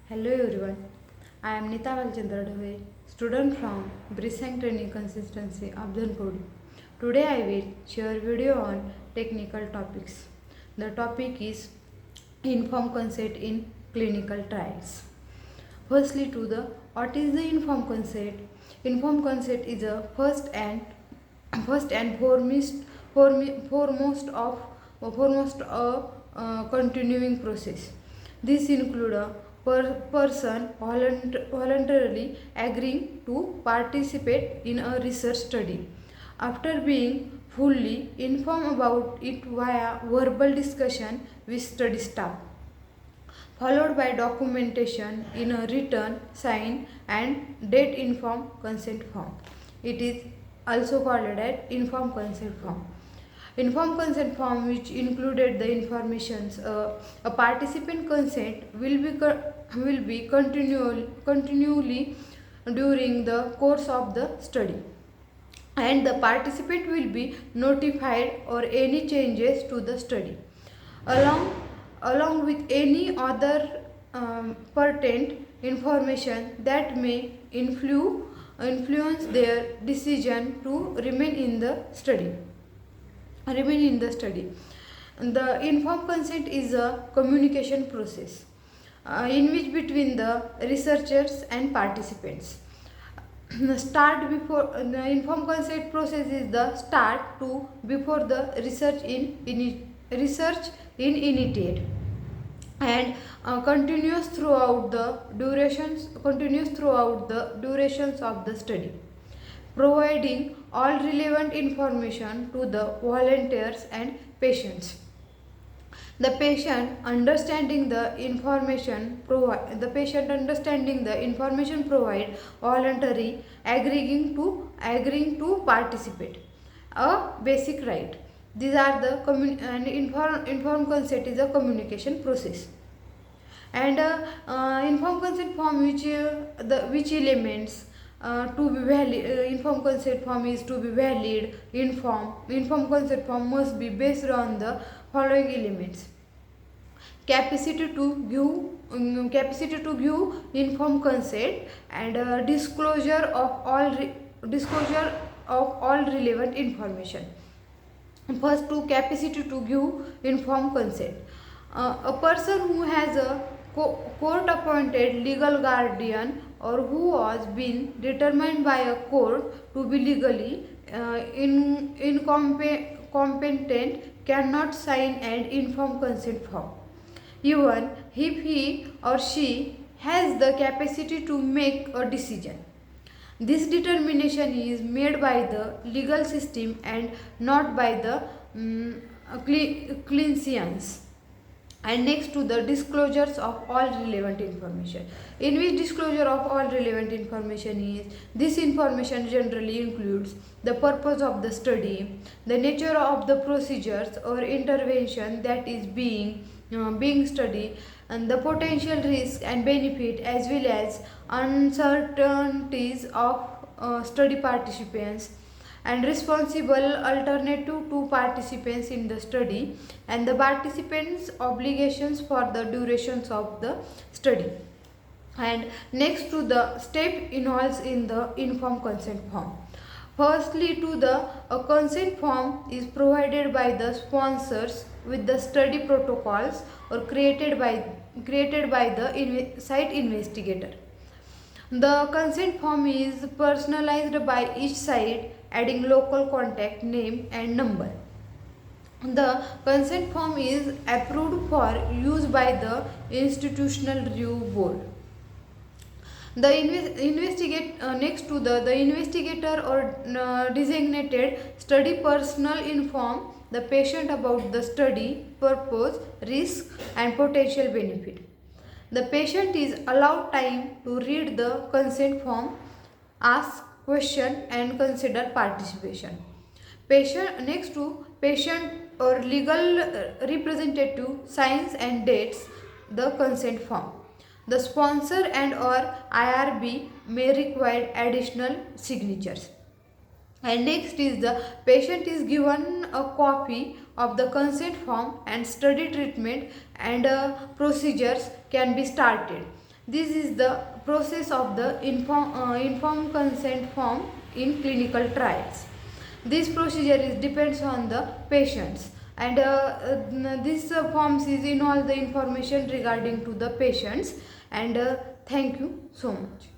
Hello everyone, I am Nita Valchandra Dhave, student from Brisang Training Consistency of Dhanpodi. Today I will share video on technical topics. The topic is informed consent in clinical trials. Firstly to the what is the informed consent? Informed consent is a first and foremost a continuing process. This include a person voluntarily agreeing to participate in a research study after being fully informed about it via verbal discussion with study staff, followed by documentation in a written, signed and date informed consent form. It is also called as informed consent form. Informed consent form, which included the informations a participant consent will be continually during the course of the study, and the participant will be notified or any changes to the study along along with any other pertinent information that may influence their decision to remain in the study. The informed consent is a communication process in which between the researchers and participants. The informed consent process is the start to before the research in initiate, and continues throughout the durations of the study, providing all relevant information to the volunteers and patients. The patient understanding the information provide voluntary agreeing to participate, a basic right. These are the informed consent is a communication process. And informed consent form, which elements to be valid. Informed consent form is to be valid. Informed consent form must be based on the following elements: capacity to give informed consent, and disclosure of all relevant information. First, to capacity to give informed consent. A person who has a court appointed legal guardian, or who has been determined by a court to be legally incompetent cannot sign an informed consent form, even if he or she has the capacity to make a decision. This determination is made by the legal system and not by the clinicians. And next, to the disclosures of all relevant information, in which disclosure of all relevant information is: this information generally includes the purpose of the study, the nature of the procedures or intervention that is being studied, and the potential risk and benefit, as well as uncertainties of study participants and responsible alternative to participants in the study, and the participants obligations for the durations of the study. And next, to the step involves in the informed consent form. Firstly, to the a consent form is provided by the sponsors with the study protocols, or created by the site investigator. The consent form is personalized by each site, adding local contact name and number. The consent form is approved for use by the institutional review board. Next, to the investigator or designated study personnel inform the patient about the study purpose, risk and potential benefit. The patient is allowed time to read the consent form, ask question and consider participation. Next, to patient or legal representative signs and dates the consent form. The sponsor and or IRB may require additional signatures. And next is the patient is given a copy of the consent form, and study treatment and procedures can be started. This is the process of the informed consent form in clinical trials. This procedure is depends on the patients, and this forms is in all the information regarding to the patients. And thank you so much.